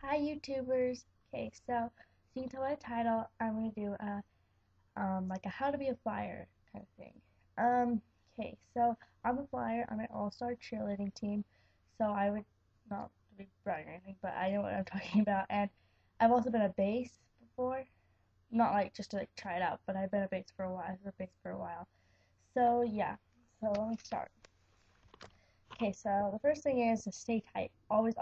Hi YouTubers. Okay, so you can tell by the title, I'm gonna do a like a how to be a flyer kind of thing. Okay, so I'm a flyer on an all-star cheerleading team, so I would not to be bragging or anything, but I know what I'm talking about. And I've also been a bass before, not like just to like try it out, but I've been a bass for a while. I've been a bass for a while. So yeah, so let me start. Okay, so the first thing is to stay tight. Always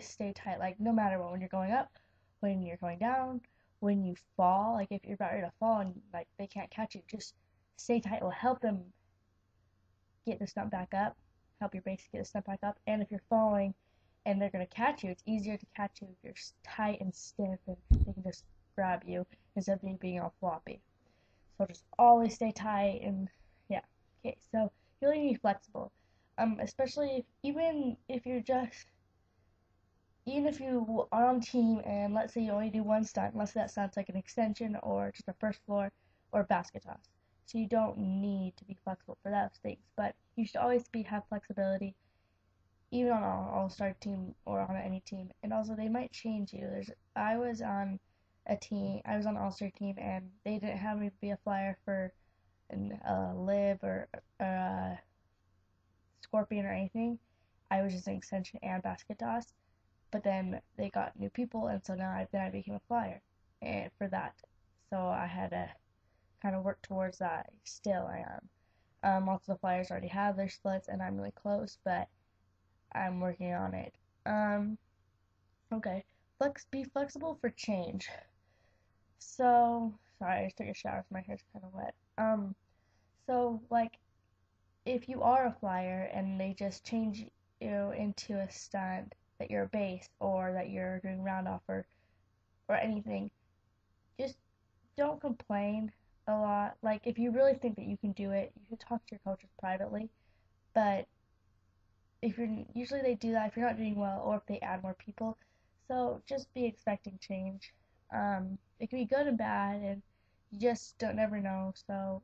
stay tight. Like no matter what, when you're going up, when you're going down, when you fall, like if you're about ready to fall and like they can't catch you, just stay tight. It will help them get the stump back up, help your base get the stump back up. And if you're falling and they're gonna catch you, it's easier to catch you if you're tight and stiff and they can just grab you instead of you being all floppy. So just always stay tight and yeah. Okay, so you really need to be flexible. Especially if, even if you are on team and let's say you only do one stunt, let's say that stunt's like an extension or just a first floor or a basket toss. So you don't need to be flexible for those things, but you should always have flexibility, even on an all-star team or on any team. And also they might change you. I was on I was on an all-star team, and they didn't have me be a flyer for an live or a scorpion or anything. I was just an extension and basket toss. But then they got new people, and so I became a flyer, and for that, so I had to kind of work towards that. Still, I am. Lots of the flyers already have their splits, and I'm really close, but I'm working on it. Um, okay, be flexible for change. So sorry, I just took a shower, so my hair's kind of wet. So like if you are a flyer and they just change you into a stunt that you're a base or that you're doing round off or anything, just don't complain a lot. Like if you really think that you can do it, you can talk to your coaches privately. But if you're usually they do that if you're not doing well or if they add more people. So just be expecting change. It can be good and bad, and you just don't never know. So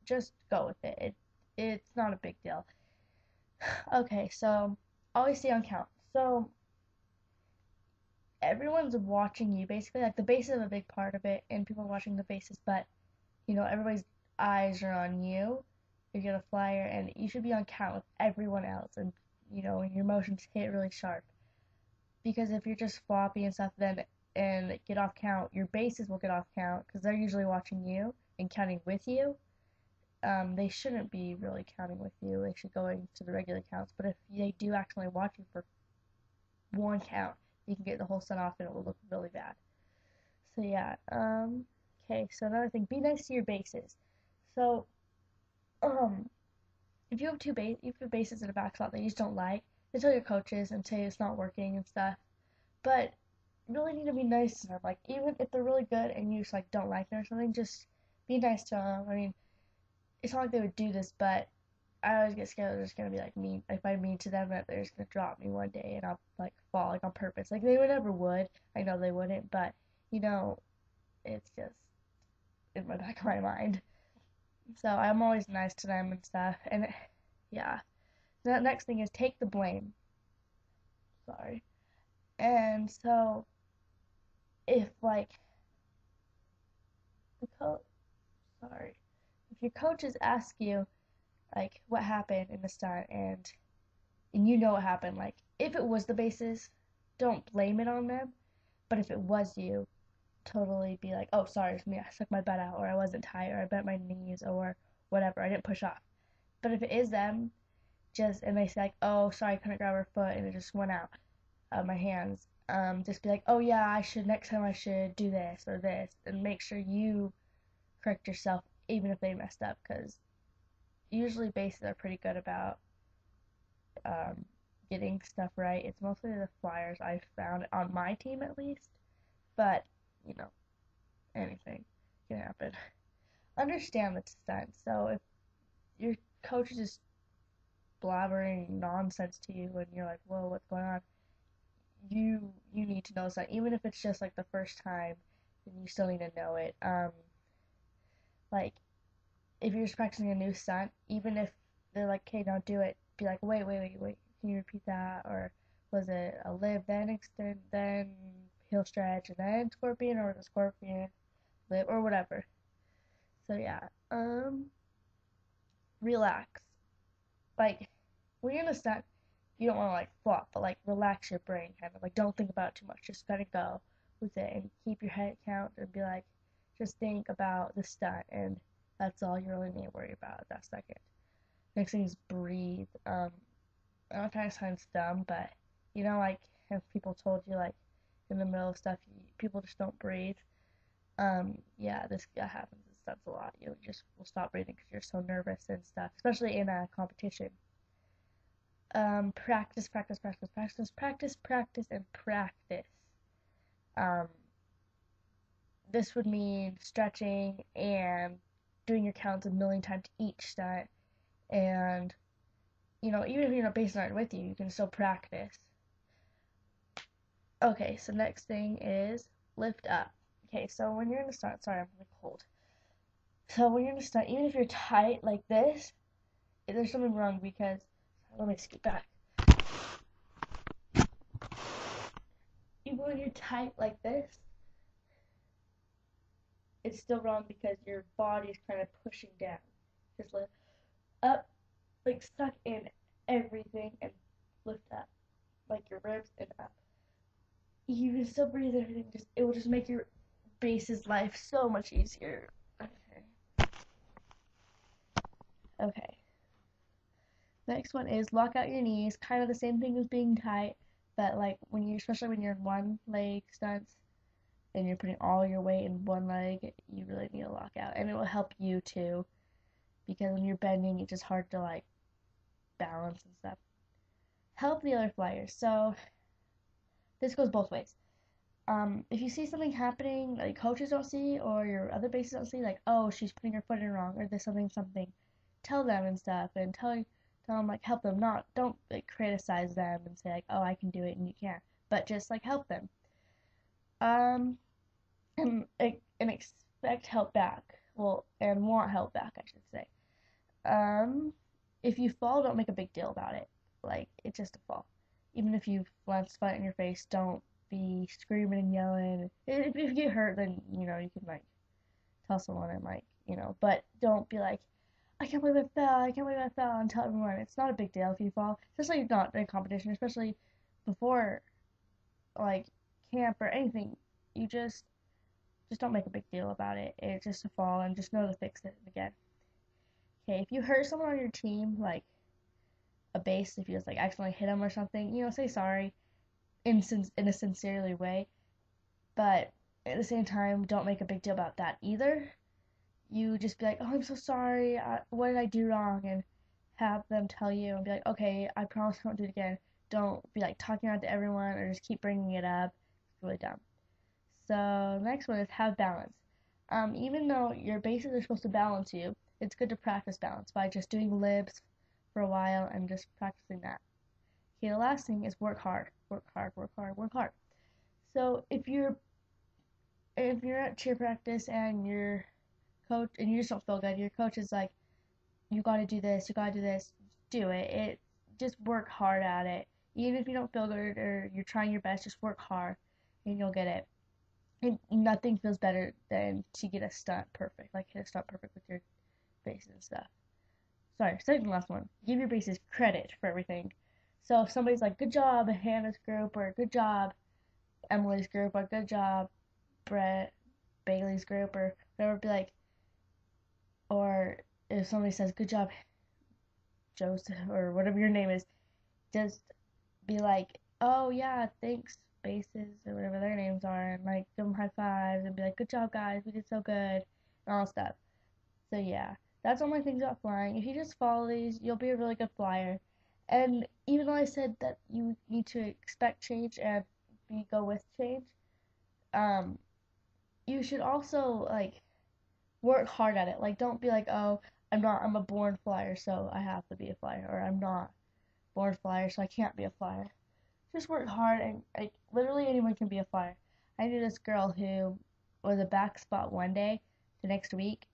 just go with it. It's not a big deal. Okay, so always stay on count. So everyone's watching you basically. Like the bases are a big part of it, and people are watching the bases, but everybody's eyes are on you. You get a flyer, and you should be on count with everyone else, and your motions hit really sharp. Because if you're just floppy and stuff, then and get off count, your bases will get off count because they're usually watching you and counting with you. They shouldn't be really counting with you. They should go into the regular counts. But if they do actually watch you for one count, you can get the whole set off, and it will look really bad. So yeah. Okay. So another thing, be nice to your bases. So um, if you have bases in a back slot that you just don't like, then tell your coaches and say it's not working and stuff. But you really need to be nice to them. Like even if they're really good and you just like don't like them or something, just be nice to them. I mean, it's not like they would do this, but I always get scared they're just gonna be like mean. If I'm mean to them, that they're just gonna drop me one day and I'll like fall like on purpose. Like they would never would. I know they wouldn't, but you know, it's just in my back of my mind. So I'm always nice to them and stuff. And yeah, the next thing is take the blame. Sorry. And so if like the coach, sorry, if your coaches ask you like what happened in the start and you know what happened, like if it was the bases, don't blame it on them. But if it was you, totally be like, oh, sorry, it's me. I stuck my butt out, or I wasn't tight, or I bent my knees, or whatever. I didn't push off. But if it is them, and they say like, oh, sorry, I couldn't grab her foot, and it just went out of my hands. Just be like, oh yeah, next time I should do this or this, and make sure you correct yourself, even if they messed up, because usually bases are pretty good about um, getting stuff right. It's mostly the flyers I've found on my team at least, but you know, anything can happen. Understand the stunt. So if your coach is just blabbering nonsense to you and you're like, whoa, what's going on? You need to know that even if it's just like the first time, then you still need to know it. Like if you're just practicing a new stunt, even if they're like, okay, don't do it, be like, wait, can you repeat that or was it a lib, then extend, then heel stretch, and then scorpion, or the scorpion, lib, or whatever. So yeah, relax. Like when you're in a stunt, you don't want to like flop, but like relax your brain, kind of like don't think about it too much. Just kind of go with it and keep your head count and be like, just think about the stunt, and that's all you really need to worry about at that second. Next thing is breathe. I know it kind of sounds dumb, but like if people told you like in the middle of stuff, people just don't breathe. Yeah, this happens in stunts a lot. You just will stop breathing because you're so nervous and stuff, especially in a competition. Practice, practice, practice, practice, practice, practice, and practice. Um, this would mean stretching and doing your counts a million times each stunt, and even if you're not basing it with you, you can still practice. Okay, so next thing is lift up. Okay, so when you're in the stunt, sorry, I'm really cold. So when you're in the stunt, even if you're tight like this, there's something wrong because, let me scoot back. Even when you're tight like this, it's still wrong because your body's kind of pushing down. Just lift up, like suck in everything and lift up, like your ribs and up. You can still breathe everything. It will just make your base's life so much easier. Okay. Okay. Next one is lock out your knees. Kind of the same thing as being tight, but like especially when you're in one leg stunts and you're putting all your weight in one leg, you really need to lock out, and it will help you too, because when you're bending, it's just hard to like balance and stuff. Help the other flyers. So this goes both ways. If you see something happening that coaches don't see or your other bases don't see, like, oh, she's putting her foot in wrong, or there's something, tell them and stuff, and tell them, like, help them. Don't like criticize them and say like, oh, I can do it and you can't, but just like help them. And expect help back. Well, and want help back, I should say. If you fall, don't make a big deal about it. Like, it's just a fall. Even if you land splat in your face, don't be screaming and yelling. If you get hurt, then you can like tell someone and like but don't be like, I can't believe I fell, and tell everyone. It's not a big deal if you fall, especially not in a competition, especially before like camp or anything. You just don't make a big deal about it. It's just a fall, and just know to fix it again. Okay, if you hurt someone on your team, like a base, if you just like accidentally hit them or something, say sorry in a sincerely way, but at the same time, don't make a big deal about that either. You just be like, oh, I'm so sorry, what did I do wrong, and have them tell you and be like, okay, I promise I won't do it again. Don't be like talking out to everyone or just keep bringing it up. It's really dumb. So next one is have balance. Even though your bases are supposed to balance you, it's good to practice balance by just doing libs for a while and just practicing that. Okay, the last thing is work hard. Work hard, work hard, work hard. So if you're at cheer practice and your coach and you just don't feel good, your coach is like, you gotta do this, do it. Just work hard at it. Even if you don't feel good or you're trying your best, just work hard and you'll get it. And nothing feels better than to get a stunt perfect, like hit a stunt perfect with your bases and stuff. Sorry, second last one. Give your bases credit for everything. So if somebody's like, good job, Hannah's group, or good job, Emily's group, or good job, Brett, Bailey's group, or whatever, be like, or if somebody says, good job, Joseph, or whatever your name is, just be like, oh yeah, thanks, bases, or whatever their names are, and like give them high fives and be like, good job, guys, we did so good, and all stuff. So yeah, that's all my things about flying. If you just follow these, you'll be a really good flyer. And even though I said that you need to expect change and go with change, you should also like work hard at it. Like, don't be like, oh, I'm a born flyer, so I have to be a flyer, or I'm not born flyer, so I can't be a flyer. Just work hard, and like literally anyone can be a flyer. I knew this girl who was a back spot one day, the next week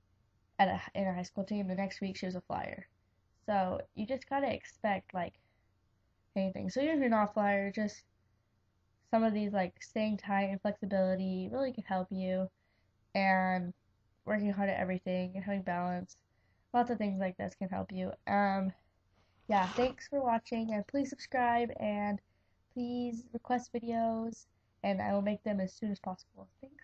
in a high school team, the next week she was a flyer. So you just gotta expect like anything. So even if you're not a flyer, just some of these like staying tight and flexibility really can help you, and working hard at everything and having balance. Lots of things like this can help you. Yeah, thanks for watching, and please subscribe and please request videos and I will make them as soon as possible. Thanks.